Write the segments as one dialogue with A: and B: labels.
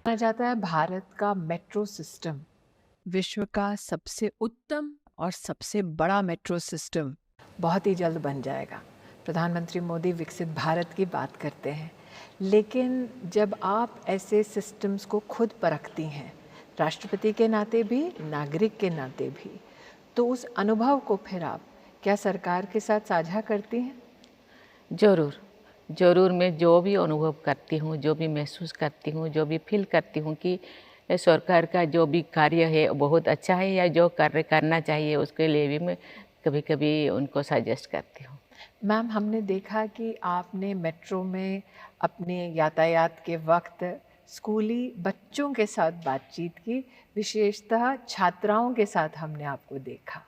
A: माना जाता है भारत का मेट्रो सिस्टम विश्व का सबसे उत्तम और सबसे बड़ा मेट्रो सिस्टम बहुत ही जल्द बन जाएगा। प्रधानमंत्री मोदी विकसित भारत की बात करते हैं, लेकिन जब आप ऐसे सिस्टम्स को खुद परखती हैं, राष्ट्रपति के नाते भी, नागरिक के नाते भी, तो उस अनुभव को फिर आप क्या सरकार के साथ साझा करती हैं?
B: ज़रूर, ज़रूर। मैं जो भी अनुभव करती हूँ, जो भी महसूस करती हूँ, जो भी फ़ील करती हूँ कि सरकार का जो भी कार्य है बहुत अच्छा है या जो कार्य करना चाहिए उसके लिए भी मैं कभी-कभी उनको सजेस्ट करती हूँ।
A: मैम, हमने देखा कि आपने मेट्रो में अपने यातायात के वक्त स्कूली बच्चों के साथ बातचीत की, विशेषतः छात्राओं के साथ हमने आपको देखा।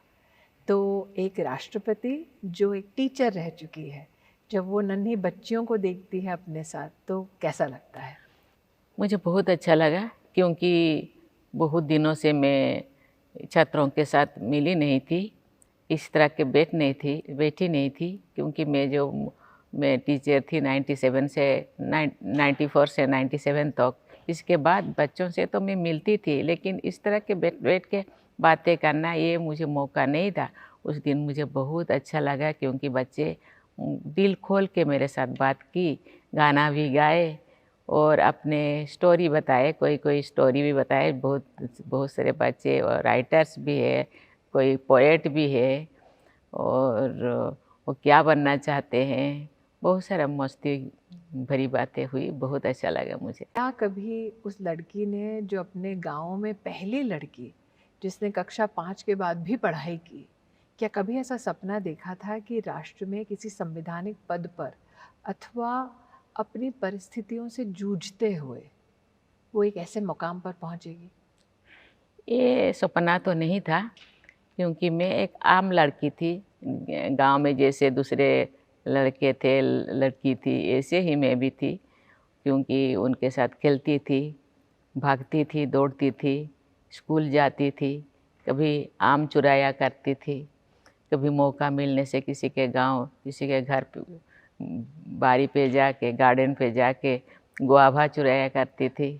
A: तो एक राष्ट्रपति जो एक टीचर रह चुकी है, जब वो नन्ही बच्चियों को देखती है अपने साथ, तो कैसा लगता है?
B: मुझे बहुत अच्छा लगा क्योंकि बहुत दिनों से मैं छात्रों के साथ मिली नहीं थी, इस तरह के बैठी नहीं थी क्योंकि मैं टीचर थी 97 से 94 से 97 तक। इसके बाद बच्चों से तो मैं मिलती थी, लेकिन इस तरह के बैठ के बातें करना ये मुझे मौका नहीं था। उस दिन मुझे बहुत अच्छा लगा क्योंकि बच्चे दिल खोल के मेरे साथ बात की, गाना भी गाए और अपने स्टोरी बताए, कोई स्टोरी भी बताए। बहुत बहुत सारे बच्चे और राइटर्स भी है, कोई पोएट भी है और वो क्या बनना चाहते हैं, बहुत सारा मस्ती भरी बातें हुई, बहुत अच्छा लगा मुझे।
A: क्या कभी उस लड़की ने, जो अपने गाँव में पहली लड़की, जिसने कक्षा 5 के बाद भी पढ़ाई की, क्या कभी ऐसा सपना देखा था कि राष्ट्र में किसी संवैधानिक पद पर अथवा अपनी परिस्थितियों से जूझते हुए वो एक ऐसे मुकाम पर पहुँचेगी?
B: ये सपना तो नहीं था क्योंकि मैं एक आम लड़की थी, गांव में जैसे दूसरे लड़के थे, लड़की थी, ऐसे ही मैं भी थी क्योंकि उनके साथ खेलती थी, भागती थी, दौड़ती थी, स्कूल जाती थी, कभी आम चुराया करती थी, कभी मौका मिलने से किसी के गांव, किसी के घर पे बारी पे जाके, गार्डन पे जाके गुआभा चुराया करती थी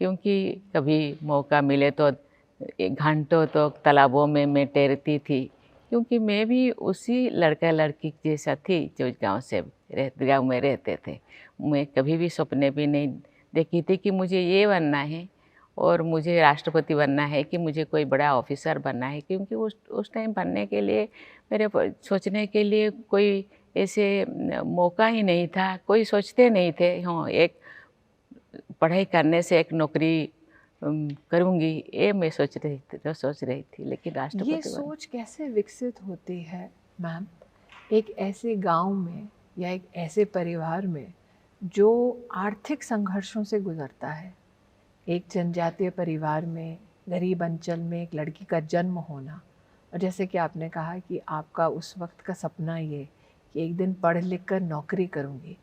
B: क्योंकि कभी मौका मिले तो घंटों तो तालाबों में मैं तैरती थी क्योंकि मैं भी उसी लड़का लड़की जैसा थी जो गाँव में रहते थे। मैं कभी भी सपने भी नहीं देखी थी कि मुझे ये बनना है और मुझे राष्ट्रपति बनना है कि मुझे कोई बड़ा ऑफिसर बनना है, क्योंकि उस टाइम बनने के लिए सोचने के लिए कोई ऐसे मौका ही नहीं था, कोई सोचते नहीं थे। हाँ, एक पढ़ाई करने से एक नौकरी करूँगी, ये मैं सोच रही थी, लेकिन
A: ये
B: राष्ट्रपति बन।
A: सोच कैसे विकसित होती है मैम, एक ऐसे गांव में या एक ऐसे परिवार में जो आर्थिक संघर्षों से गुजरता है? एक जनजातीय परिवार में, गरीब अंचल में एक लड़की का जन्म होना, और जैसे कि आपने कहा कि आपका उस वक्त का सपना ये कि एक दिन पढ़ लिख कर नौकरी करूँगी।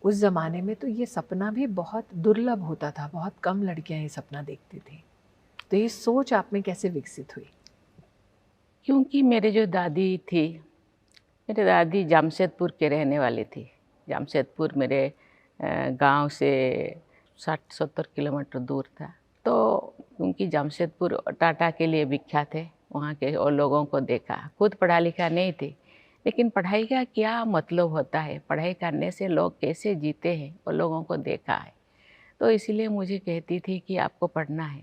A: उस ज़माने में तो ये सपना भी बहुत दुर्लभ होता था, बहुत कम लड़कियां ये सपना देखती थी। तो ये सोच आप में कैसे विकसित हुई?
B: क्योंकि मेरे जो दादी थी, मेरे दादी जमशेदपुर के रहने वाली थी। जमशेदपुर मेरे गांव से 60-70 किलोमीटर दूर था। तो क्योंकि जमशेदपुर टाटा के लिए विख्यात है, वहाँ के और लोगों को देखा। खुद पढ़ा लिखा नहीं थी, लेकिन पढ़ाई का क्या मतलब होता है, पढ़ाई करने से लोग कैसे जीते हैं, वो लोगों को देखा है। तो इसीलिए मुझे कहती थी कि आपको पढ़ना है,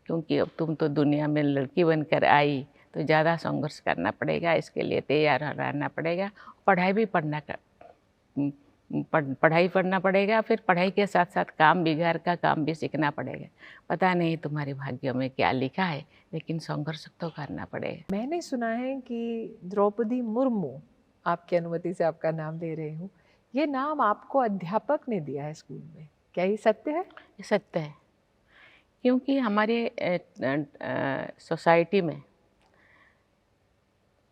B: क्योंकि अब तुम तो दुनिया में लड़की बनकर आई, तो ज़्यादा संघर्ष करना पड़ेगा, इसके लिए तैयार रहना पड़ेगा। पढ़ाई भी पढ़ाई पढ़ना पड़ेगा, फिर पढ़ाई के साथ साथ काम भी, घर का काम भी सीखना पड़ेगा। पता नहीं तुम्हारे भाग्य में क्या लिखा है, लेकिन संघर्ष तो करना पड़ेगा।
A: मैंने सुना है कि द्रौपदी मुर्मू, आपकी अनुमति से आपका नाम ले रही हूँ, ये नाम आपको अध्यापक ने दिया है स्कूल में, क्या ये सत्य है?
B: ये सत्य है, क्योंकि हमारे सोसाइटी में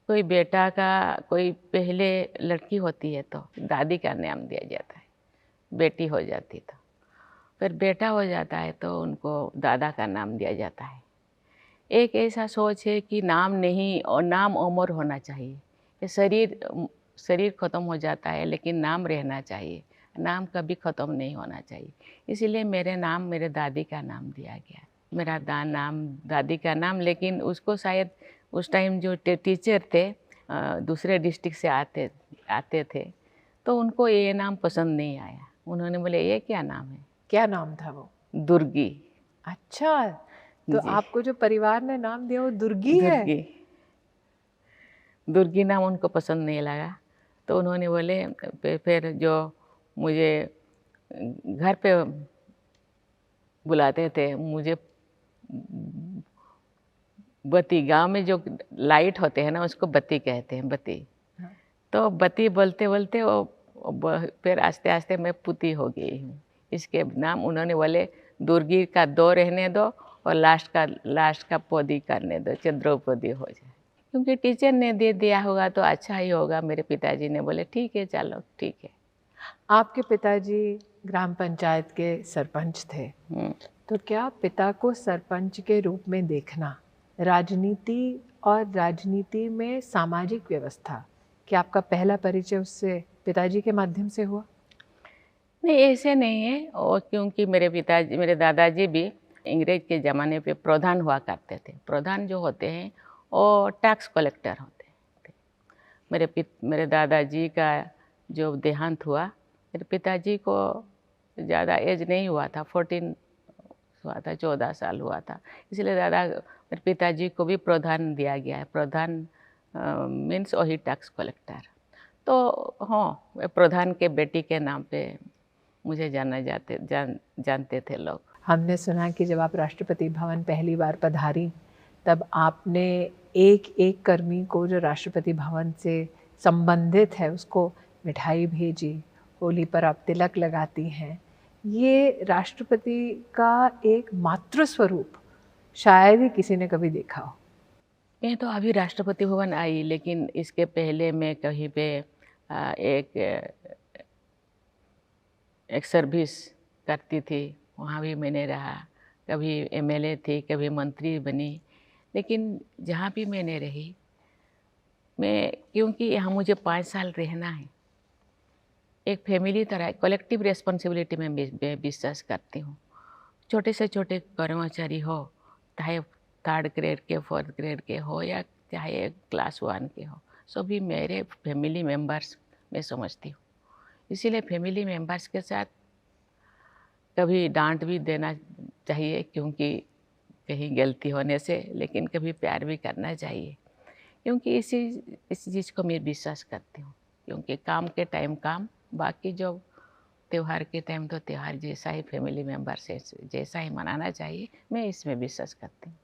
B: कोई बेटा का, कोई पहले लड़की होती है तो दादी का नाम दिया जाता है, बेटी हो जाती तो फिर बेटा हो जाता है तो उनको दादा का नाम दिया जाता है। एक ऐसा सोच है कि नाम नहीं, और नाम अमर होना चाहिए। ये शरीर खत्म हो जाता है लेकिन नाम रहना चाहिए। नाम कभी ख़त्म नहीं होना चाहिए। इसीलिए मेरे नाम मेरे दादी का नाम दिया गया। मेरा नाम दादी का नाम, लेकिन उसको शायद उस टाइम जो टीचर थे दूसरे डिस्ट्रिक्ट से आते थे, तो उनको ये नाम पसंद नहीं आया। उन्होंने बोले ये क्या नाम है?
A: क्या नाम था वो?
B: दुर्गी।
A: अच्छा, तो
B: जी,
A: आपको जो परिवार ने नाम दिया वो दुर्गी है?
B: दुर्गी। दुर्गी नाम उनको पसंद नहीं लगा, तो उन्होंने बोले फिर जो मुझे घर पे बुलाते थे, मुझे बत्ती, गांव में जो लाइट होते हैं ना उसको बत्ती कहते हैं, बत्ती।
A: हाँ।
B: तो बत्ती बोलते बोलते फिर आस्ते आस्ते मैं पुती हो गई हूँ। इसके नाम उन्होंने बोले दुर्गी का दो रहने दो और लास्ट का पोदी करने दो, चंद्रोपदी हो जाए। क्योंकि टीचर ने दे दिया होगा तो अच्छा ही होगा। मेरे पिताजी ने बोले ठीक है, चलो ठीक है।
A: आपके पिताजी ग्राम पंचायत के सरपंच थे, तो क्या पिता को सरपंच के रूप में देखना, राजनीति और राजनीति में सामाजिक व्यवस्था, क्या आपका पहला परिचय उससे पिताजी के माध्यम से हुआ?
B: नहीं, ऐसे नहीं है। और क्योंकि मेरे दादाजी भी अंग्रेज के ज़माने पे प्रधान हुआ करते थे। प्रधान जो होते हैं वो टैक्स कलेक्टर होते थे। मेरे दादाजी का जो देहांत हुआ, मेरे पिताजी को ज़्यादा एज नहीं हुआ था, 14 हुआ था, 14 साल हुआ था। इसलिए मेरे पिताजी को भी प्रधान दिया गया है। प्रधान मीन्स वही टैक्स कलेक्टर। तो हाँ, प्रधान के बेटी के नाम पे मुझे जानते थे लोग।
A: हमने सुना कि जब आप राष्ट्रपति भवन पहली बार पधारी, तब आपने एक एक कर्मी को जो राष्ट्रपति भवन से संबंधित है उसको मिठाई भेजी। होली पर आप तिलक लगाती हैं। ये राष्ट्रपति का एक मातृ स्वरूप शायद ही किसी ने कभी देखा हो।
B: मैं तो अभी राष्ट्रपति भवन आई, लेकिन इसके पहले मैं कहीं पे एक सर्विस करती थी, वहाँ भी मैंने रहा। कभी एमएलए थी, कभी मंत्री बनी। लेकिन जहाँ भी मैंने रही, क्योंकि यहाँ मुझे 5 साल रहना है, एक फैमिली तरह कलेक्टिव रिस्पॉन्सिबिलिटी में मैं विश्वास करती हूँ। छोटे से छोटे कर्मचारी हो, चाहे 3rd ग्रेड के, 4th ग्रेड के हो या चाहे क्लास 1 के हो, सभी मेरे फैमिली मेम्बर्स मैं समझती हूँ। इसीलिए फैमिली मेम्बर्स के साथ कभी डांट भी देना चाहिए, क्योंकि कहीं गलती होने से, लेकिन कभी प्यार भी करना चाहिए, क्योंकि इस चीज़ को मैं विश्वास करती हूँ। क्योंकि काम के टाइम काम, बाकी जो त्यौहार के टाइम तो त्यौहार जैसा ही फैमिली मेम्बर से जैसा ही मनाना चाहिए, मैं इसमें विश्वास करती हूँ।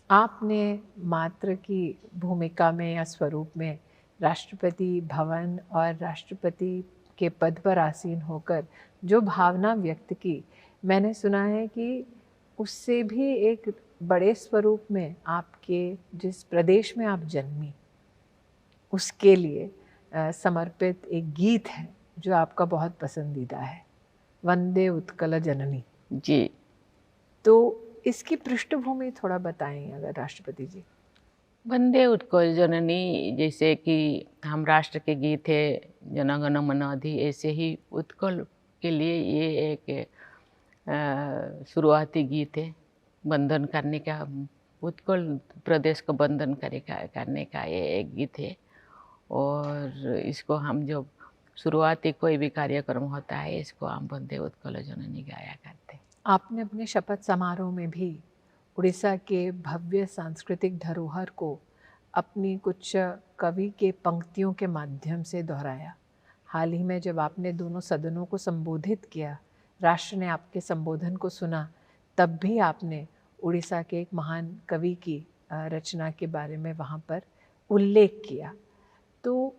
A: आपने मातृ की भूमिका में या स्वरूप में राष्ट्रपति भवन और राष्ट्रपति के पद पर आसीन होकर जो भावना व्यक्त की, मैंने सुना है कि उससे भी एक बड़े स्वरूप में आपके जिस प्रदेश में आप जन्मी उसके लिए समर्पित एक गीत है जो आपका बहुत पसंदीदा है, वंदे उत्कल जननी।
B: जी,
A: तो इसकी पृष्ठभूमि थोड़ा बताएं अगर राष्ट्रपति जी।
B: वंदे उत्कल जननी, जैसे कि हम राष्ट्र के गीत है जन गण मन अधि, ऐसे ही उत्कल के लिए ये एक शुरुआती गीत है। बंधन करने का, उत्कल प्रदेश को बंधन करने का ये एक गीत है। और इसको हम जब शुरुआती कोई भी कार्यक्रम होता है, इसको हम वंदे उत्कल जननी गाया करते हैं।
A: आपने अपने शपथ समारोह में भी उड़ीसा के भव्य सांस्कृतिक धरोहर को अपनी कुछ कवि के पंक्तियों के माध्यम से दोहराया। हाल ही में जब आपने दोनों सदनों को संबोधित किया, राष्ट्र ने आपके संबोधन को सुना, तब भी आपने उड़ीसा के एक महान कवि की रचना के बारे में वहाँ पर उल्लेख किया। तो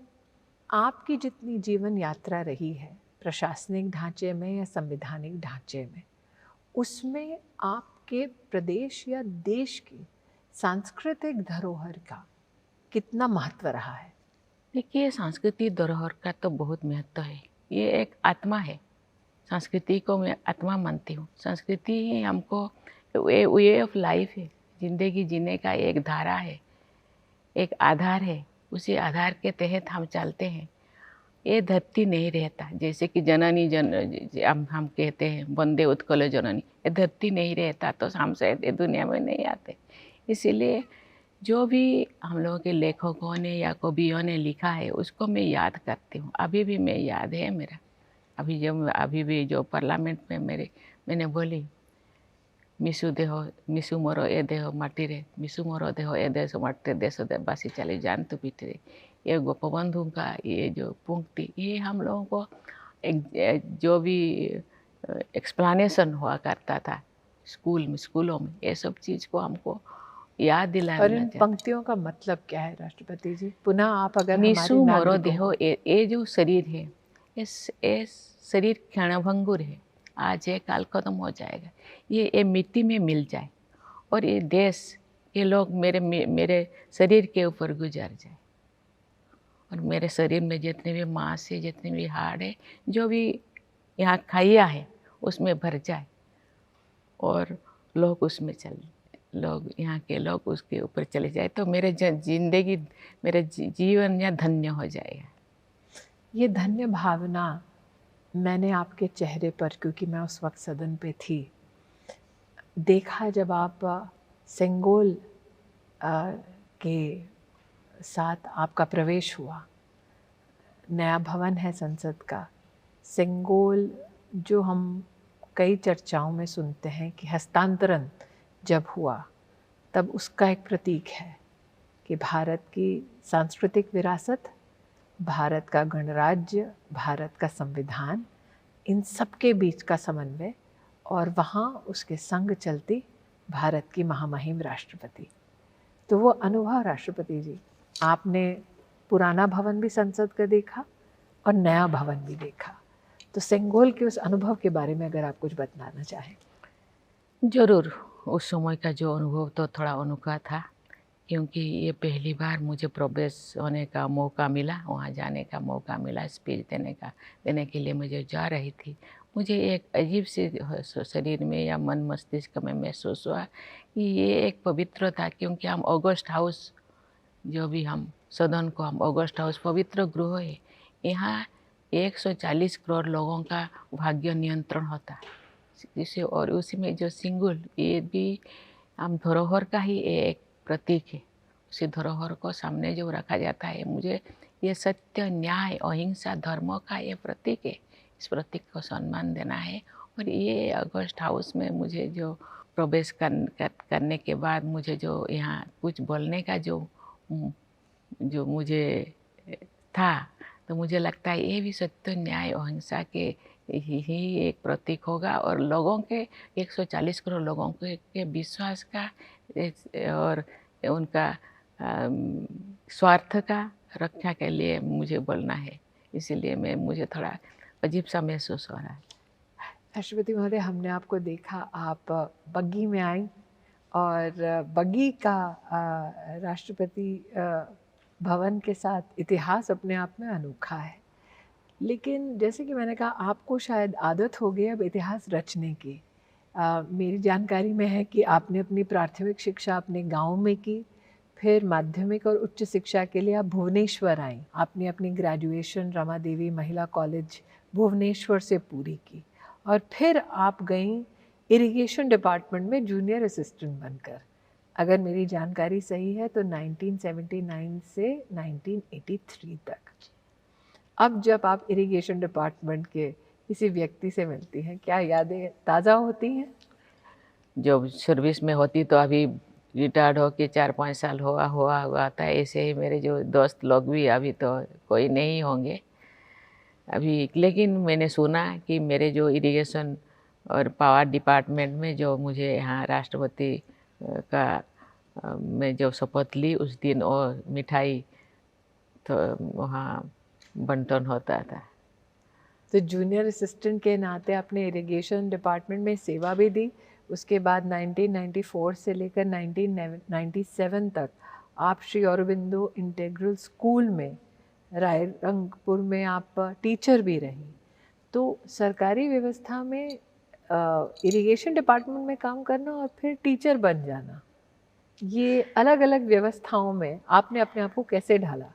A: आपकी जितनी जीवन यात्रा रही है प्रशासनिक ढांचे में या संवैधानिक ढांचे में, उसमें आपके प्रदेश या देश की सांस्कृतिक धरोहर का कितना महत्व रहा है?
B: देखिए, सांस्कृतिक धरोहर का तो बहुत महत्व है। ये एक आत्मा है। संस्कृति को मैं आत्मा मानती हूँ। संस्कृति ही हमको वे ऑफ लाइफ है, जिंदगी जीने का एक धारा है, एक आधार है। उसी आधार के तहत हम चलते हैं। ये धरती नहीं रहता। जैसे कि जननी हम कहते हैं वंदे उत्कल जननी, ये धरती नहीं रहता तो हम शायद ये दुनिया में नहीं आते। इसीलिए जो भी हम लोगों के लेखकों ने या कवियों ने लिखा है उसको मैं याद करती हूँ। अभी भी मैं याद है मेरा। अभी भी जो पार्लियामेंट में मैंने बोली, मिसु मोरो ए देह माटी रे, मिसु मोरो देह ए देश माटी देश बासी चले जान तो पीटे रे। ये गोपबंधु का ये जो पंक्ति, ये हम लोगों को जो भी एक्सप्लेनेशन हुआ करता था स्कूलों में, ये सब चीज़ को हमको याद दिलाना
A: और इन
B: चाहिए।
A: पंक्तियों का मतलब क्या है राष्ट्रपति जी? पुनः आप अगर
B: मिसु
A: हमारे
B: मोरो
A: नागरिकों
B: देहो, ये जो शरीर है, ये शरीर क्षणभंगुर है, आज है काल खत्म हो जाएगा। ये मिट्टी में मिल जाए और ये देश, ये लोग मेरे शरीर के ऊपर गुजर जाए और मेरे शरीर में जितने भी मांस है, जितने भी हाड़ है, जो भी यहाँ खाया है उसमें भर जाए और लोग उसमें लोग यहाँ के लोग उसके ऊपर चले जाए तो मेरे जिंदगी, मेरा जीवन या धन्य हो जाएगा।
A: ये धन्य भावना मैंने आपके चेहरे पर, क्योंकि मैं उस वक्त सदन पे थी, देखा जब आप सेंगोल के साथ आपका प्रवेश हुआ। नया भवन है संसद का। सेंगोल जो हम कई चर्चाओं में सुनते हैं कि हस्तांतरण जब हुआ तब उसका एक प्रतीक है कि भारत की सांस्कृतिक विरासत, भारत का गणराज्य, भारत का संविधान, इन सब के बीच का समन्वय, और वहाँ उसके संग चलती भारत की महामहिम राष्ट्रपति। तो वो अनुभव राष्ट्रपति जी, आपने पुराना भवन भी संसद का देखा और नया भवन भी देखा, तो सेंगोल के उस अनुभव के बारे में अगर आप कुछ बताना चाहें।
B: जरूर। उस समय का जो अनुभव तो थोड़ा अनोखा था, क्योंकि ये पहली बार मुझे प्रवेश होने का मौका मिला, वहाँ जाने का मौका मिला, स्पीच देने के लिए मुझे जा रही थी। मुझे एक अजीब सी शरीर में या मन मस्तिष्क में महसूस हुआ कि ये एक पवित्र था, क्योंकि हम ऑगस्ट हाउस, जो भी हम सदन को हम ऑगस्ट हाउस पवित्र गृह है, यहाँ 140 करोड़ लोगों का भाग्य नियंत्रण होता है इसे, और उसी में जो सिंगुल, ये भी हम धरोहर का ही एक प्रतीक है। उसी धरोहर को सामने जो रखा जाता है, मुझे ये सत्य, न्याय, अहिंसा, धर्म का ये प्रतीक है। इस प्रतीक को सम्मान देना है। और ये अगस्त हाउस में मुझे जो प्रवेश करने के बाद मुझे जो यहाँ कुछ बोलने का जो मुझे था, तो मुझे लगता है ये भी सत्य, न्याय, अहिंसा के ही एक प्रतीक होगा और लोगों के 140 करोड़ लोगों के विश्वास का और उनका स्वार्थ का रक्षा के लिए मुझे बोलना है। इसीलिए मुझे थोड़ा अजीब सा महसूस हो रहा है।
A: राष्ट्रपति महोदय, हमने आपको देखा, आप बग्गी में आई और बग्गी का राष्ट्रपति भवन के साथ इतिहास अपने आप में अनोखा है। लेकिन जैसे कि मैंने कहा, आपको शायद आदत हो गई अब इतिहास रचने की। मेरी जानकारी में है कि आपने अपनी प्राथमिक शिक्षा अपने गांव में की, फिर माध्यमिक और उच्च शिक्षा के लिए आप भुवनेश्वर आई। आपने अपनी ग्रेजुएशन रमा देवी महिला कॉलेज भुवनेश्वर से पूरी की और फिर आप गई इरिगेशन डिपार्टमेंट में जूनियर असिस्टेंट बनकर। अगर मेरी जानकारी सही है तो 1979 से 1983 तक। अब जब आप इरिगेशन डिपार्टमेंट के किसी व्यक्ति से मिलती हैं, क्या यादें ताज़ा होती हैं?
B: जब सर्विस में होती तो अभी रिटायर्ड हो के 4-5 साल हुआ था। ऐसे ही मेरे जो दोस्त लोग भी अभी तो कोई नहीं होंगे अभी। लेकिन मैंने सुना कि मेरे जो इरिगेशन और पावर डिपार्टमेंट में जो मुझे यहाँ राष्ट्रपति का मैं जो शपथ ली उस दिन और मिठाई तो वहाँ बंटन होता था।
A: तो जूनियर असिस्टेंट के नाते आपने इरिगेशन डिपार्टमेंट में सेवा भी दी। उसके बाद 1994 से लेकर 1997 तक आप श्री औरोबिंदो इंटीग्रल स्कूल में रायरंगपुर में आप टीचर भी रही। तो सरकारी व्यवस्था में इरिगेशन डिपार्टमेंट में काम करना और फिर टीचर बन जाना, ये अलग अलग व्यवस्थाओं में आपने अपने आप को कैसे ढाला?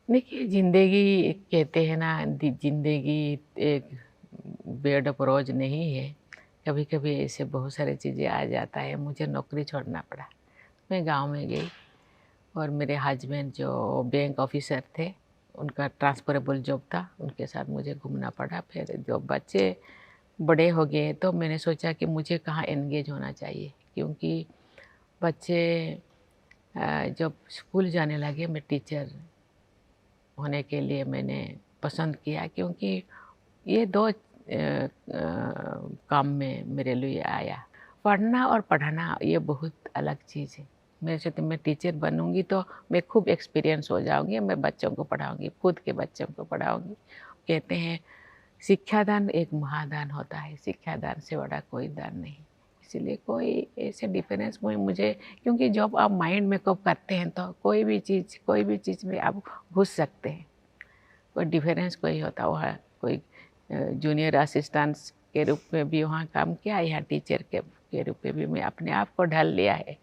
B: देखिए, ज़िंदगी कहते हैं ना, ज़िंदगी एक बेड ऑफ रोज़ नहीं है। कभी-कभी ऐसे बहुत सारी चीज़ें आ जाता है, मुझे नौकरी छोड़ना पड़ा। मैं गाँव में गई और मेरे हस्बैंड जो बैंक ऑफ़िसर थे, उनका ट्रांसफ़रेबल जॉब था, उनके साथ मुझे घूमना पड़ा। फिर जब बच्चे बड़े हो गए तो मैंने सोचा कि मुझे कहाँ एंगेज होना चाहिए, क्योंकि बच्चे जब स्कूल जाने लगे, मैं टीचर होने के लिए मैंने पसंद किया, क्योंकि ये 2 काम में मेरे लिए आया। पढ़ना और पढ़ाना ये बहुत अलग चीज़ है। मैं सोचती मैं टीचर बनूँगी तो मैं खूब एक्सपीरियंस हो जाऊँगी, मैं बच्चों को पढ़ाऊँगी, खुद के बच्चों को पढ़ाऊँगी। कहते हैं शिक्षादान एक महादान होता है, शिक्षादान से बड़ा कोई दान नहीं। इसीलिए कोई ऐसे डिफरेंस कोई मुझे, क्योंकि जब आप माइंड मेकअप करते हैं तो कोई भी चीज़ में आप घुस सकते हैं। कोई डिफरेंस कोई होता वहाँ, कोई जूनियर असिस्टेंट्स के रूप में भी वहाँ काम किया, या टीचर के रूप में भी मैं अपने आप को ढाल लिया है।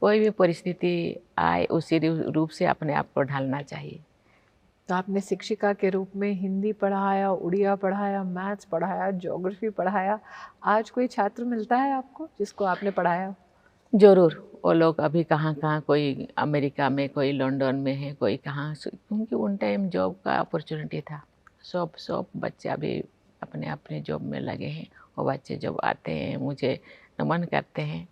B: कोई भी परिस्थिति आए उसी रूप से अपने आप को ढालना चाहिए।
A: तो आपने शिक्षिका के रूप में हिंदी पढ़ाया, उड़िया पढ़ाया, मैथ्स पढ़ाया, ज्योग्राफी पढ़ाया। आज कोई छात्र मिलता है आपको जिसको आपने पढ़ाया?
B: ज़रूर, वो लोग अभी कहाँ-कहाँ, कोई अमेरिका में, कोई लंदन में है, कोई कहाँ क्योंकि उन टाइम जॉब का अपॉर्चुनिटी था। सब बच्चे अभी अपने-अपने जॉब में लगे हैं। वो बच्चे जब आते हैं, मुझे नमन करते हैं,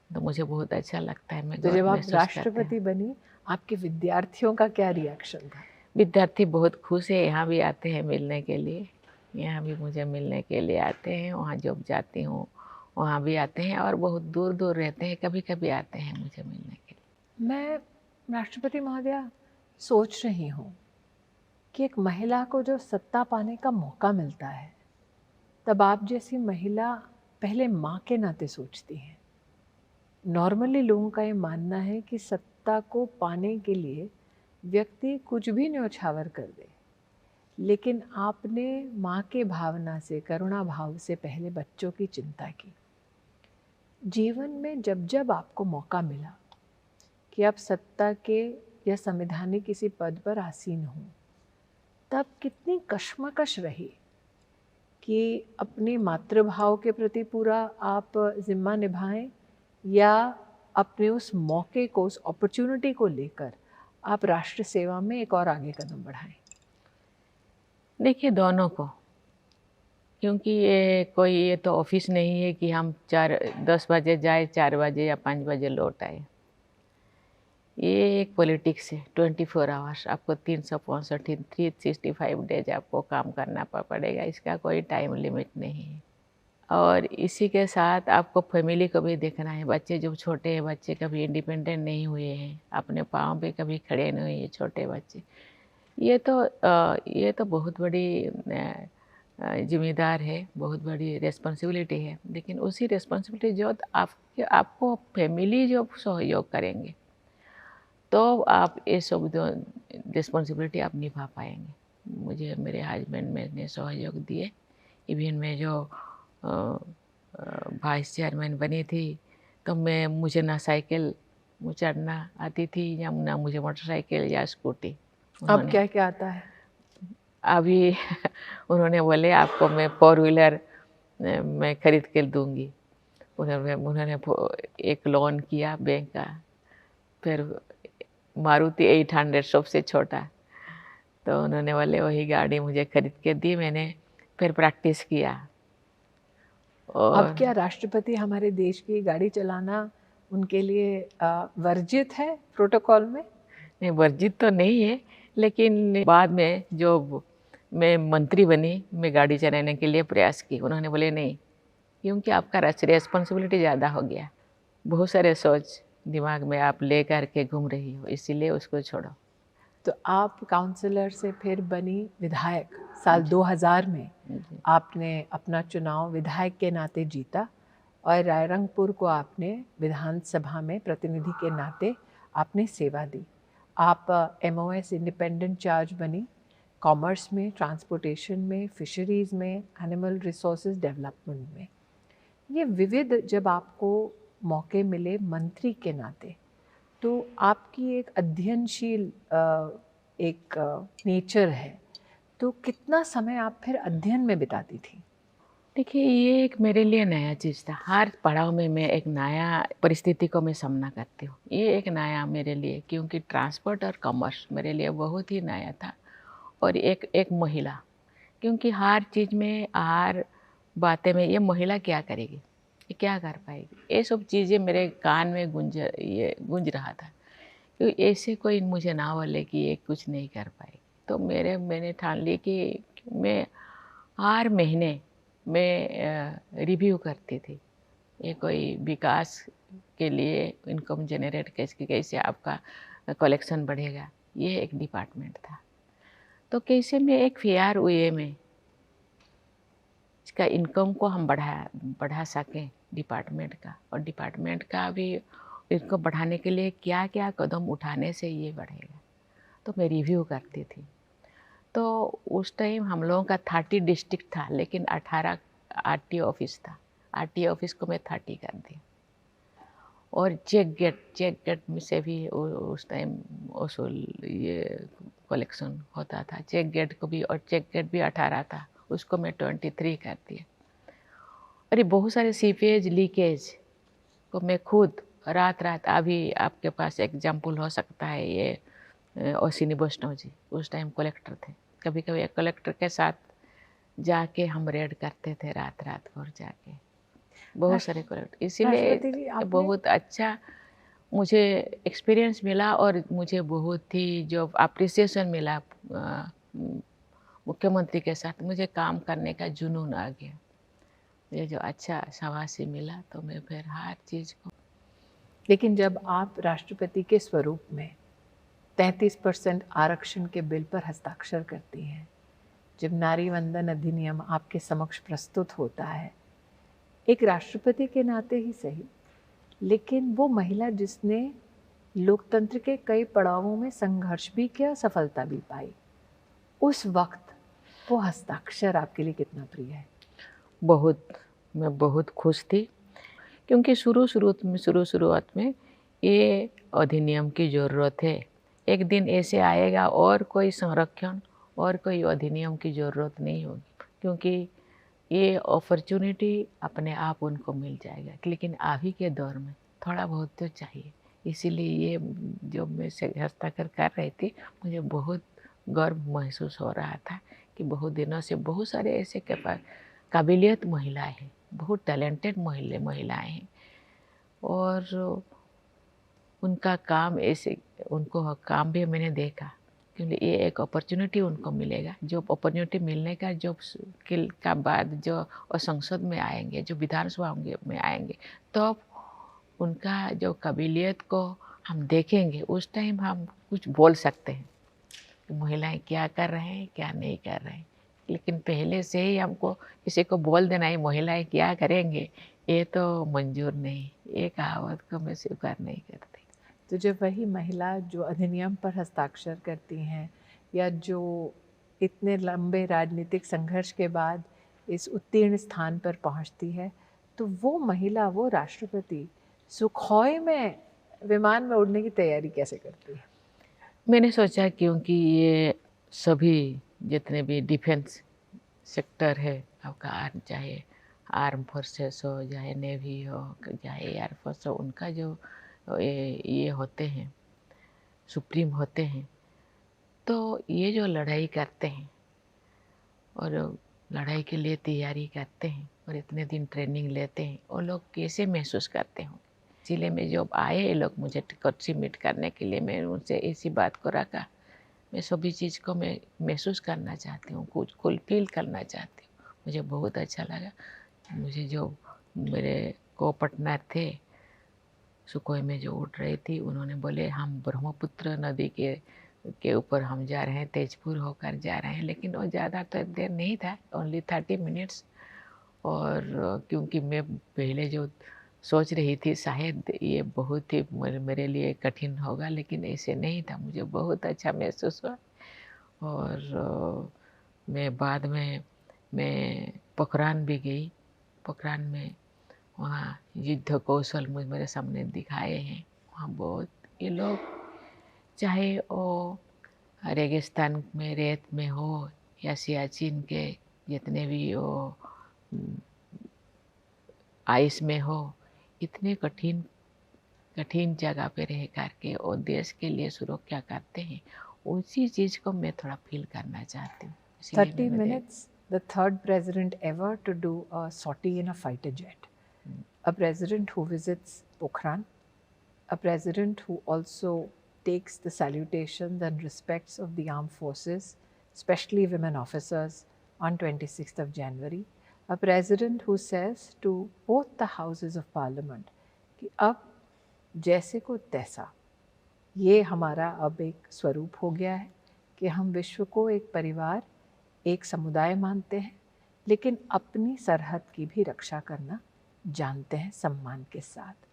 B: तो मुझे बहुत अच्छा लगता है, मैं
A: तो जब
B: गर्व
A: आप
B: महसूस करते हैं।
A: राष्ट्रपति बनी, आपके विद्यार्थियों का क्या रिएक्शन था?
B: विद्यार्थी बहुत खुश है, यहाँ भी आते हैं मिलने के लिए। यहाँ भी मुझे मिलने के लिए आते हैं, वहाँ जब जाती हूँ, वहाँ भी आते हैं, और बहुत दूर-दूर रहते हैं, कभी-कभी आते हैं मुझे मिलने के लिए।
A: मैं राष्ट्रपति महोदया सोच रही हूँ कि एक महिला को जो सत्ता पाने का मौका मिलता है, तब आप जैसी महिला पहले माँ के नाते सोचती हैं। नॉर्मली लोगों का ये मानना है कि सत्ता को पाने के लिए व्यक्ति कुछ भी न्यौछावर कर दे, लेकिन आपने माँ के भावना से, करुणा भाव से पहले बच्चों की चिंता की। जीवन में जब जब आपको मौका मिला कि आप सत्ता के या संवैधानिक किसी पद पर आसीन हों, तब कितनी कश्मकश रही कि अपने मातृभाव के प्रति पूरा आप जिम्मा निभाएं, या अपने उस मौके को, उस अपॉर्चुनिटी को लेकर आप राष्ट्र सेवा में एक और आगे कदम बढ़ाएं?
B: देखिए, दोनों को, क्योंकि ये तो ऑफिस नहीं है कि हम 10 बजे जाए, 4 बजे या 5 बजे लौट आए। ये एक पॉलिटिक्स है, 24 आवर्स आपको 365 365 डेज आपको काम करना पड़ेगा, इसका कोई टाइम लिमिट नहीं है। और इसी के साथ आपको फैमिली को भी देखना है। बच्चे जब छोटे हैं, बच्चे कभी इंडिपेंडेंट नहीं हुए हैं, अपने पाँव पे कभी खड़े नहीं हुए, छोटे बच्चे। ये तो बहुत बड़ी ज़िम्मेदार है, बहुत बड़ी रिस्पॉन्सिबिलिटी है। लेकिन उसी रिस्पॉन्सिबिलिटी जो आपको फैमिली जो सहयोग करेंगे, तो आप ये सब जो रिस्पॉन्सिबिलिटी आप निभा पाएंगे। मुझे मेरे हस्बैंड ने सहयोग दिए। इवन मैं जो वाइस चेयरमैन बनी थी, तो मुझे ना साइकिल चढ़ना आती थी, या ना मुझे मोटरसाइकिल या स्कूटी।
A: अब
B: उन्होंने
A: क्या क्या आता है?
B: अभी उन्होंने बोले आपको मैं 4 व्हीलर मैं खरीद के दूंगी। उन्होंने एक लोन किया बैंक का, फिर मारुति 800 सबसे छोटा, तो उन्होंने बोले वही गाड़ी मुझे खरीद के दी। मैंने फिर प्रैक्टिस किया।
A: अब
B: और
A: क्या राष्ट्रपति हमारे देश की गाड़ी चलाना उनके लिए वर्जित है प्रोटोकॉल में?
B: नहीं, वर्जित तो नहीं है, लेकिन बाद में जो मैं मंत्री बनी, मैं गाड़ी चलाने के लिए प्रयास की। उन्होंने बोले नहीं, क्योंकि आपका रिस्पॉन्सिबिलिटी ज़्यादा हो गया, बहुत सारे सोच दिमाग में आप ले कर के घूम रही हो, इसीलिए उसको छोड़ो।
A: तो आप काउंसलर से फिर बनी विधायक। साल 2000 में
B: जी।
A: आपने अपना चुनाव विधायक के नाते जीता, और रायरंगपुर को आपने विधानसभा में प्रतिनिधि के नाते आपने सेवा दी। आप MOS इंडिपेंडेंट चार्ज बनी, कॉमर्स में, ट्रांसपोर्टेशन में, फिशरीज़ में, एनिमल रिसोर्सेज डेवलपमेंट में। ये विविध जब आपको मौके मिले मंत्री के नाते, तो आपकी एक अध्ययनशील एक नेचर है, तो कितना समय आप फिर अध्ययन में बिताती थी?
B: देखिए, ये एक मेरे लिए नया चीज़ था। हर पड़ाव में मैं एक नया परिस्थिति को मैं सामना करती हूँ। ये एक नया मेरे लिए, क्योंकि ट्रांसपोर्ट और कॉमर्स मेरे लिए बहुत ही नया था। और एक एक महिला, क्योंकि हर चीज़ में, हर बातें में ये महिला क्या करेगी? ये क्या कर पाएगी? ये सब चीज़ें मेरे कान में गूंज रहा था। क्योंकि ऐसे कोई मुझे ना बोले कि ये कुछ नहीं कर पाएगी। तो मैंने ठान ली कि मैं हर महीने मैं रिव्यू करती थी। ये कोई विकास के लिए इनकम जनरेट कैसे आपका कलेक्शन बढ़ेगा, ये एक डिपार्टमेंट था। तो कैसे मैं एक फेयर वे में इसका इनकम को हम बढ़ा सकें डिपार्टमेंट का, और डिपार्टमेंट का भी इनको बढ़ाने के लिए क्या क्या कदम उठाने से ये बढ़ेगा, तो मैं रिव्यू करती थी। तो उस टाइम हम लोगों का 30 डिस्ट्रिक्ट था, लेकिन 18 आरटीओ ऑफिस था। आरटीओ ऑफिस को मैं 30 कर दिया। और चेक गेट में से भी उस टाइम वसूल ये कलेक्शन होता था। चेक गेट को भी, और चेक गेट भी 18 था, उसको मैं 23 कर दिया। और ये बहुत सारे सीपेज लीकेज को मैं खुद रात रात, अभी आपके पास एग्जाम्पल हो सकता है, ये अश्विनी वैष्णव जी उस टाइम कलेक्टर थे। कभी कभी कलेक्टर के साथ जाके हम रेड करते थे रात रात भर जाके, बहुत सारे कलेक्टर। इसीलिए
A: राष्ट्रपति जी, आपने
B: बहुत अच्छा मुझे एक्सपीरियंस मिला, और मुझे बहुत ही जो अप्रिसिएशन मिला मुख्यमंत्री के साथ, मुझे काम करने का जुनून आ गया। ये जो अच्छा शाबाशी मिला, तो मैं फिर हर चीज़ को।
A: लेकिन जब आप राष्ट्रपति के स्वरूप में 33% आरक्षण के बिल पर हस्ताक्षर करती हैं, जब नारी वंदन अधिनियम आपके समक्ष प्रस्तुत होता है, एक राष्ट्रपति के नाते ही सही, लेकिन वो महिला जिसने लोकतंत्र के कई पड़ावों में संघर्ष भी किया, सफलता भी पाई, उस वक्त वो हस्ताक्षर आपके लिए कितना प्रिय है?
B: मैं बहुत खुश थी, क्योंकि शुरुआत में ये अधिनियम की ज़रूरत है। एक दिन ऐसे आएगा और कोई संरक्षण और कोई अधिनियम की ज़रूरत नहीं होगी, क्योंकि ये अपॉर्चुनिटी अपने आप उनको मिल जाएगा। लेकिन अभी के दौर में थोड़ा बहुत तो चाहिए। इसीलिए ये जो मैं से हस्ताक्षर कर रही थी, मुझे बहुत गर्व महसूस हो रहा था कि बहुत दिनों से बहुत सारे ऐसे काबिलियत महिलाएं हैं, बहुत टैलेंटेड महिलाएं हैं, और उनका काम ऐसे, उनको काम भी मैंने देखा, क्योंकि ये एक अपॉर्चुनिटी उनको मिलेगा। जो अपॉर्चुनिटी मिलने का जो का बाद जो संसद में आएंगे, जो विधानसभा में आएंगे, तो उनका जो काबिलियत को हम देखेंगे, उस टाइम हम कुछ बोल सकते हैं कि महिलाएं क्या कर रहे हैं, क्या नहीं कर रहे हैं। लेकिन पहले से ही हमको किसी को बोल देना है महिलाएं क्या करेंगे, ये तो मंजूर नहीं, ये कहावत को मैं स्वीकार नहीं करती।
A: तो जब वही महिला जो अधिनियम पर हस्ताक्षर करती हैं, या जो इतने लंबे राजनीतिक संघर्ष के बाद इस उत्तीर्ण स्थान पर पहुंचती है, तो वो महिला, वो राष्ट्रपति सुखोई में विमान में उड़ने की तैयारी कैसे करती है?
B: मैंने सोचा, क्योंकि ये सभी जितने भी डिफेंस सेक्टर है आपका, चाहे आर्म फोर्सेस हो, चाहे नेवी हो, चाहे एयरफोर्स हो, उनका जो ये होते हैं, सुप्रीम होते हैं, तो ये जो लड़ाई करते हैं और लड़ाई के लिए तैयारी करते हैं और इतने दिन ट्रेनिंग लेते हैं, वो लोग कैसे महसूस करते होंगे। जिले में जब आए ये लोग मुझे कोच्चि मीट करने के लिए, मैं उनसे इसी बात को रखा, मैं सभी चीज़ को मैं महसूस करना चाहती हूँ, कुछ फुलफिल करना चाहती हूँ। मुझे बहुत अच्छा लगा। मुझे जो मेरे को पार्टनर थे सुखोई में जो उड़ रही थी, उन्होंने बोले हम ब्रह्मपुत्र नदी के ऊपर हम जा रहे हैं, तेजपुर होकर जा रहे हैं। लेकिन वो ज़्यादा तो देर नहीं था, ओनली 30 मिनट्स। और क्योंकि मैं पहले जो सोच रही थी शायद ये बहुत ही मेरे लिए कठिन होगा, लेकिन ऐसे नहीं था। मुझे बहुत अच्छा महसूस हुआ। और मैं बाद में मैं पोखरान भी गई। पोखरान में वहाँ युद्ध कौशल मेरे सामने दिखाए हैं। वहाँ बहुत ये लोग, चाहे वो रेगिस्तान में रेत में हो या सियाचिन के जितने भी वो आइस में हो, इतने कठिन कठिन जगह पे रह करके और देश के लिए सुरक्षा करते हैं, उसी चीज़ को मैं थोड़ा फील करना चाहती हूँ।
A: 30 minutes, the third president ever to do a sortie in a fighter jet. A president who visits Pokhran, a president who also takes the salutations and respects of the armed forces, especially women officers, on 26th of January. A president who says to both the houses of parliament कि अब जैसे को तैसा, ये हमारा अब एक स्वरूप हो गया है कि हम विश्व को एक परिवार, एक समुदाय मानते हैं, लेकिन अपनी सरहद की भी रक्षा करना जानते हैं सम्मान के साथ।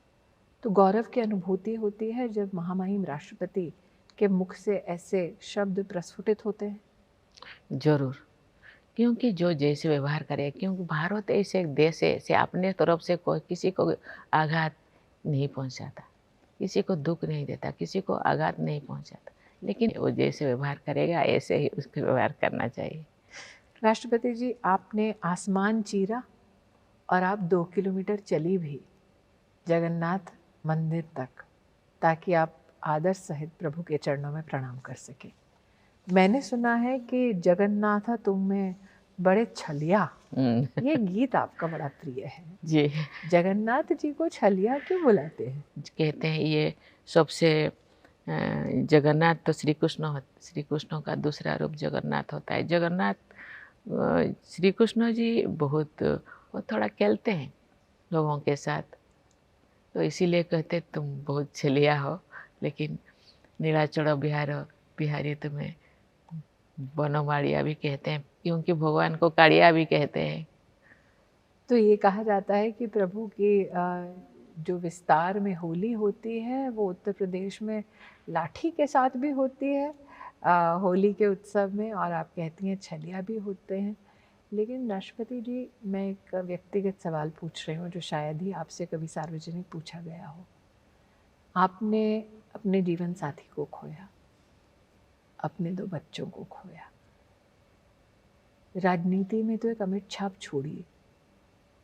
A: तो गौरव की अनुभूति होती है जब महामहिम राष्ट्रपति के मुख से ऐसे शब्द प्रस्फुटित होते हैं।
B: जरूर, क्योंकि जो जैसे व्यवहार करे, क्योंकि भारत ऐसे एक देश है से अपने तरफ से कोई किसी को आघात नहीं पहुंचाता, किसी को दुख नहीं देता, किसी को आघात नहीं पहुंचाता, लेकिन वो जैसे व्यवहार करेगा ऐसे ही उसको व्यवहार करना चाहिए।
A: राष्ट्रपति जी, आपने आसमान चीरा और आप 2 किलोमीटर चली भी जगन्नाथ मंदिर तक, ताकि आप आदर सहित प्रभु के चरणों में प्रणाम कर सके। मैंने सुना है कि जगन्नाथ तुम में बड़े छलिया, ये गीत आपका बड़ा प्रिय है
B: जी।
A: जगन्नाथ जी को छलिया क्यों बुलाते हैं?
B: कहते हैं ये सबसे जगन्नाथ तो श्री कृष्ण का दूसरा रूप जगन्नाथ होता है। जगन्नाथ श्री कृष्ण जी बहुत वो थोड़ा खेलते हैं लोगों के साथ, तो इसीलिए कहते तुम बहुत छलिया हो, लेकिन नीलाचल बिहारी तुम्हें बनमाड़िया भी कहते हैं, क्योंकि भगवान को काड़िया भी कहते हैं।
A: तो ये कहा जाता है कि प्रभु की जो विस्तार में होली होती है वो उत्तर प्रदेश में लाठी के साथ भी होती है होली के उत्सव में, और आप कहती हैं छलिया भी होते हैं। लेकिन राष्ट्रपति जी, मैं एक व्यक्तिगत सवाल पूछ रही हूँ जो शायद ही आपसे कभी सार्वजनिक पूछा गया हो। आपने अपने जीवन साथी को खोया, अपने 2 बच्चों को खोया, राजनीति में तो एक अमिट छाप छोड़ी,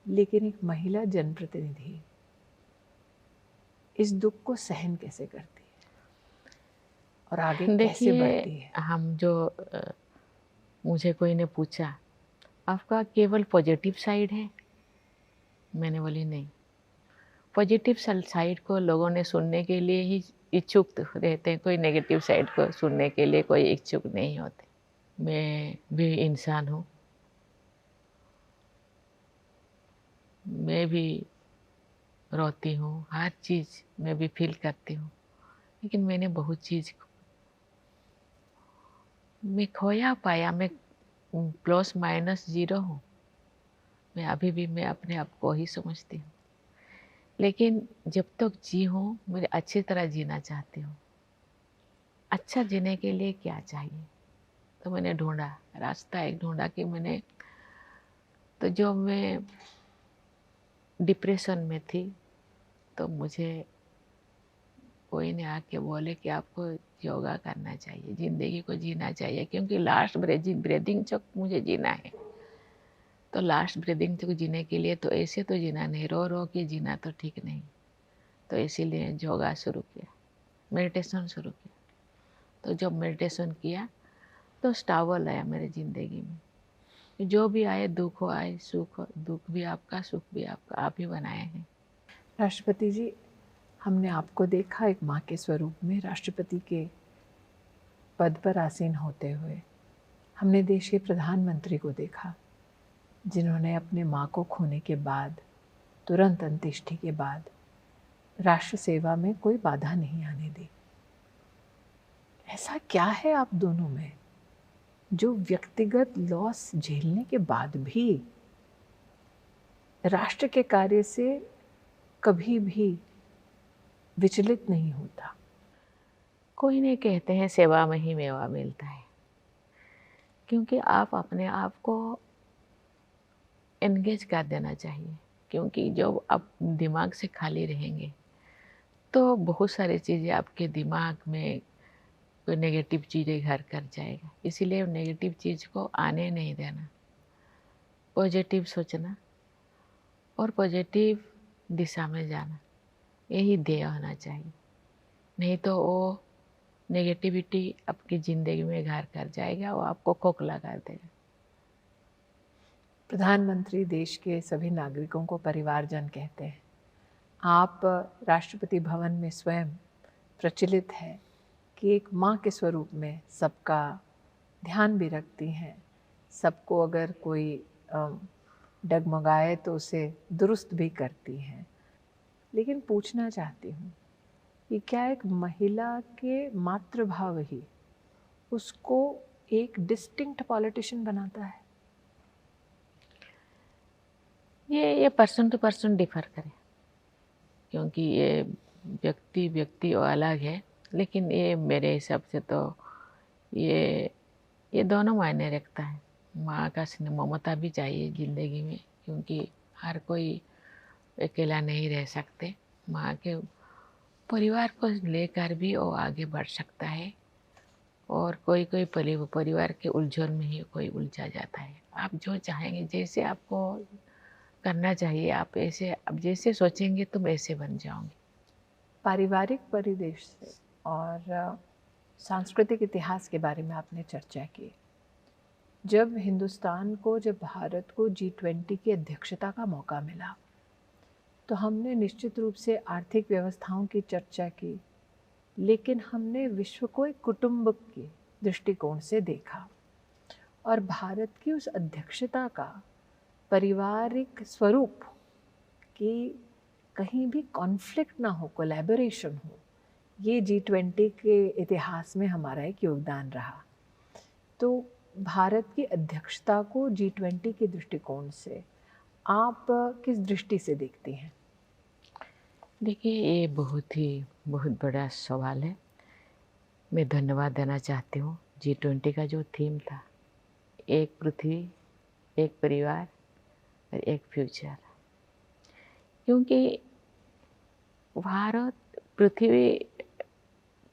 A: लेकिन एक महिला जनप्रतिनिधि इस दुख को सहन कैसे करती है और आगे कैसे बढ़ती है?
B: हम जो मुझे कोई ने पूछा आपका केवल पॉजिटिव साइड है, मैंने बोली नहीं। पॉजिटिव साइड को लोगों ने सुनने के लिए ही इच्छुक रहते हैं, कोई नेगेटिव साइड को सुनने के लिए कोई इच्छुक नहीं होते। मैं भी इंसान हूँ, मैं भी रोती हूँ, हर चीज़ मैं भी फील करती हूँ, लेकिन मैंने बहुत चीज़ मैं खोया पाया। मैं प्लस माइनस 0 हूँ, मैं अभी भी मैं अपने आप को ही समझती हूँ, लेकिन जब तक जी हूँ मुझे अच्छी तरह जीना चाहती हूँ। अच्छा जीने के लिए क्या चाहिए, तो मैंने ढूंढा रास्ता, एक ढूंढा कि मैंने तो जो मैं डिप्रेशन में थी, तो मुझे कोई ने आके बोले कि आपको योगा करना चाहिए, ज़िंदगी को जीना चाहिए, क्योंकि लास्ट ब्रीदिंग तक मुझे जीना है। तो लास्ट ब्रीदिंग तक जीने के लिए तो ऐसे तो जीना नहीं, रो रो के जीना तो ठीक नहीं। तो इसीलिए योगा शुरू किया, मेडिटेशन शुरू किया। तो जब मेडिटेशन किया तो स्टावल आया मेरे ज़िंदगी में। जो भी आए, दुख हो आए, सुख हो, दुख भी आपका सुख भी आपका, आप ही बनाए हैं।
A: राष्ट्रपति जी, हमने आपको देखा एक माँ के स्वरूप में राष्ट्रपति के पद पर आसीन होते हुए। हमने देश के प्रधानमंत्री को देखा जिन्होंने अपने माँ को खोने के बाद, तुरंत अंत्येष्टि के बाद, राष्ट्र सेवा में कोई बाधा नहीं आने दी। ऐसा क्या है आप दोनों में जो व्यक्तिगत लॉस झेलने के बाद भी राष्ट्र के कार्य से कभी भी विचलित नहीं होता?
B: कोई नहीं कहते हैं सेवा में ही मेवा मिलता है, क्योंकि आप अपने आप को एंगेज कर देना चाहिए, क्योंकि जब आप दिमाग से खाली रहेंगे तो बहुत सारी चीज़ें आपके दिमाग में कोई नेगेटिव चीज़ें घर कर जाएगा, इसीलिए नेगेटिव चीज़ को आने नहीं देना, पॉजिटिव सोचना और पॉजिटिव दिशा में जाना, यही ध्येय होना चाहिए। नहीं तो वो नेगेटिविटी आपकी ज़िंदगी में घर कर जाएगा, वो आपको खोखला कर देगा।
A: प्रधानमंत्री देश के सभी नागरिकों को परिवारजन कहते हैं। आप राष्ट्रपति भवन में स्वयं प्रचलित है कि एक माँ के स्वरूप में सबका ध्यान भी रखती हैं, सबको अगर कोई डगमगाए तो उसे दुरुस्त भी करती हैं। लेकिन पूछना चाहती हूँ कि क्या एक महिला के मातृभाव ही उसको एक डिस्टिंक्ट पॉलिटिशियन बनाता है?
B: ये पर्सन टू पर्सन डिफर करे, क्योंकि ये व्यक्ति और अलग है, लेकिन ये मेरे हिसाब से तो ये दोनों मायने रखता है। माँ का स्नेह ममता भी चाहिए ज़िंदगी में, क्योंकि हर कोई अकेला नहीं रह सकते। माँ के परिवार को लेकर भी वो आगे बढ़ सकता है, और कोई परिवार के उलझन में ही कोई उलझा जाता है। आप जो चाहेंगे, जैसे आपको करना चाहिए, आप जैसे सोचेंगे तुम ऐसे बन जाओगे।
A: पारिवारिक परिवेश से और सांस्कृतिक इतिहास के बारे में आपने चर्चा की। जब भारत को G20 की अध्यक्षता का मौका मिला, तो हमने निश्चित रूप से आर्थिक व्यवस्थाओं की चर्चा की, लेकिन हमने विश्व को एक कुटुंब के दृष्टिकोण से देखा और भारत की उस अध्यक्षता का पारिवारिक स्वरूप कि कहीं भी कॉन्फ्लिक्ट ना हो, कोलैबोरेशन हो, ये G20 के इतिहास में हमारा एक योगदान रहा। तो भारत की अध्यक्षता को G20 के दृष्टिकोण से आप किस दृष्टि से देखती हैं?
B: देखिए, ये बहुत बड़ा सवाल है। मैं धन्यवाद देना चाहती हूँ। G20 का जो थीम था, एक पृथ्वी, एक परिवार और एक फ्यूचर, क्योंकि भारत पृथ्वी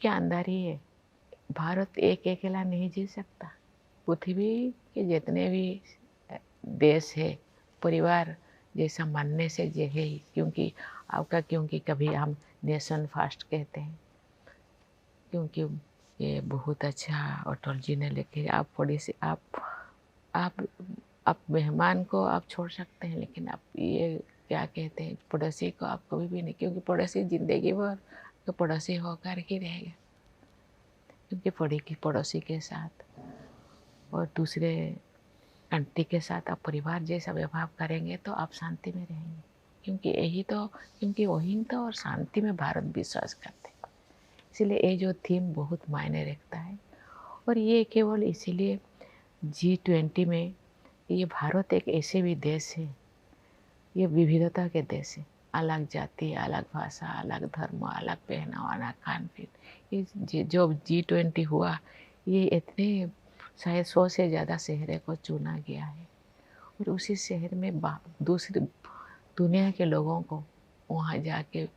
B: के अंदर ही है। भारत एक अकेला नहीं जी सकता। पृथ्वी के जितने भी देश है, परिवार जैसा मानने से जे है ही, क्योंकि कभी हम नेशन फर्स्ट कहते हैं, क्योंकि ये बहुत अच्छा अटल जी ने लिखे। आप थोड़ी सी आप मेहमान को आप छोड़ सकते हैं, लेकिन आप ये क्या कहते हैं, पड़ोसी को आप कभी भी नहीं, क्योंकि पड़ोसी जिंदगी भर तो पड़ोसी होकर ही रहेगा। क्योंकि पड़ोसी के साथ और दूसरे कंट्री के साथ आप परिवार जैसा व्यवहार करेंगे तो आप शांति में रहेंगे, क्योंकि अहिंसा और शांति में भारत विश्वास करते हैं। इसलिए ये जो थीम बहुत मायने रखता है। और ये केवल इसीलिए G20 में, ये भारत एक ऐसे भी देश है, ये विविधता के देश है। अलग जाति, अलग भाषा, अलग धर्म, अलग पहनावा, अलग खान पीन। ये जो G20 हुआ, ये इतने शायद 100 से ज़्यादा शहरों को चुना गया है, और उसी शहर में दूसरी दुनिया के लोगों को वहाँ जाके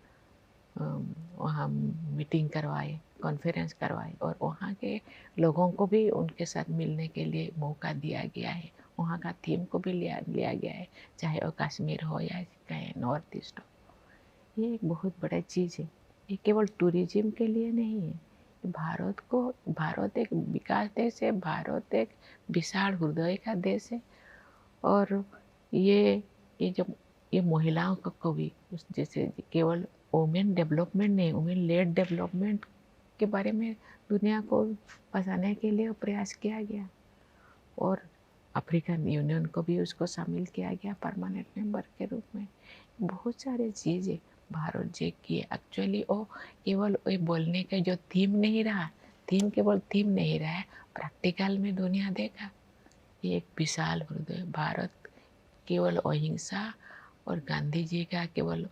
B: वहाँ मीटिंग करवाए, कॉन्फ्रेंस करवाए, और वहाँ के लोगों को भी उनके साथ मिलने के लिए मौका दिया गया है। वहाँ का थीम को भी लिया गया है, चाहे वो कश्मीर हो या कहीं नॉर्थ ईस्ट हो। ये एक बहुत बड़ा चीज़ है। ये केवल टूरिज्म के लिए नहीं है। भारत एक विकास देश है, भारत एक विशाल हृदय का देश है। और ये महिलाओं को भी जैसे केवल वुमेन डेवलपमेंट नहीं, वुमेन लेड डेवलपमेंट के बारे में दुनिया को बताने के लिए प्रयास किया गया, और अफ्रीकन यूनियन को भी उसको शामिल किया गया परमानेंट मेंबर के रूप में। बहुत सारे चीज़ें भारत जी की एक्चुअली वो केवल वो बोलने का जो थीम नहीं रहा, केवल थीम नहीं रहा है, प्रैक्टिकल में दुनिया देखा। ये एक विशाल हृदय भारत केवल अहिंसा और गांधी जी का केवल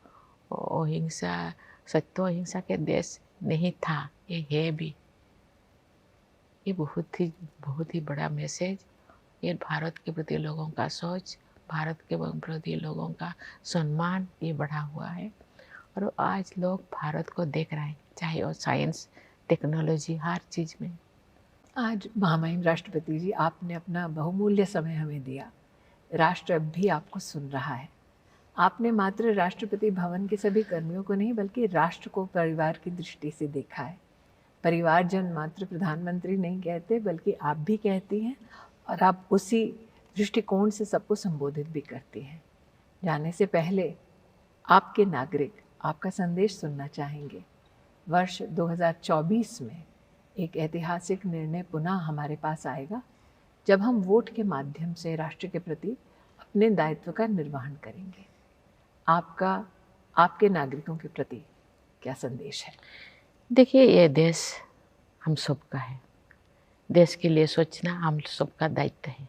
B: अहिंसा, सत्य अहिंसा के देश नहीं था, ये है भी। ये बहुत ही बड़ा मैसेज। ये भारत के प्रति लोगों का सोच, भारत के प्रति लोगों का सम्मान ये बढ़ा हुआ है। और आज लोग भारत को देख रहे हैं, चाहे वो साइंस टेक्नोलॉजी, हर चीज़ में।
A: आज महामहिम राष्ट्रपति जी, आपने अपना बहुमूल्य समय हमें दिया। राष्ट्र अब भी आपको सुन रहा है। आपने मात्र राष्ट्रपति भवन के सभी कर्मियों को नहीं, बल्कि राष्ट्र को परिवार की दृष्टि से देखा है। परिवारजन मात्र प्रधानमंत्री नहीं कहते, बल्कि आप भी कहती हैं, और आप उसी दृष्टिकोण से सबको संबोधित भी करती हैं। जाने से पहले आपके नागरिक आपका संदेश सुनना चाहेंगे। वर्ष 2024 में एक ऐतिहासिक निर्णय पुनः हमारे पास आएगा, जब हम वोट के माध्यम से राष्ट्र के प्रति अपने दायित्व का निर्वहन करेंगे। आपका आपके नागरिकों के प्रति क्या संदेश है?
B: देखिए, ये देश हम सबका है। देश के लिए सोचना हम सबका दायित्व है।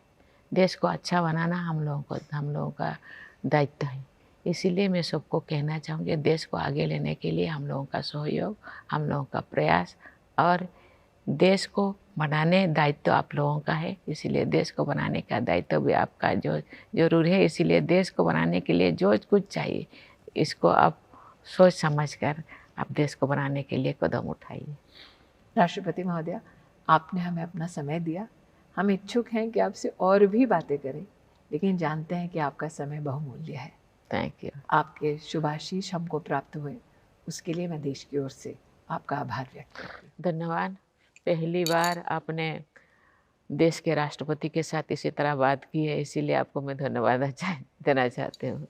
B: देश को अच्छा बनाना हम लोगों का दायित्व है। इसीलिए मैं सबको कहना चाहूँगी, देश को आगे लेने के लिए हम लोगों का सहयोग, हम लोगों का प्रयास, और देश को बनाने दायित्व आप लोगों का है। इसीलिए देश को बनाने का दायित्व भी आपका जो जरूर है। इसीलिए देश को बनाने के लिए जो कुछ चाहिए, इसको आप सोच समझ कर आप देश को बनाने के लिए कदम उठाइए।
A: राष्ट्रपति महोदया, आपने हमें अपना समय दिया। हम इच्छुक हैं कि आपसे और भी बातें करें, लेकिन जानते हैं कि आपका समय बहुमूल्य है।
B: Thank you.
A: आपके शुभाशीष हमको प्राप्त हुए, उसके लिए मैं देश की ओर से आपका आभार व्यक्त करती हूँ।
B: धन्यवाद। पहली बार आपने देश के राष्ट्रपति के साथ इसी तरह बात की है, इसीलिए आपको मैं धन्यवाद देना चाहती हूँ।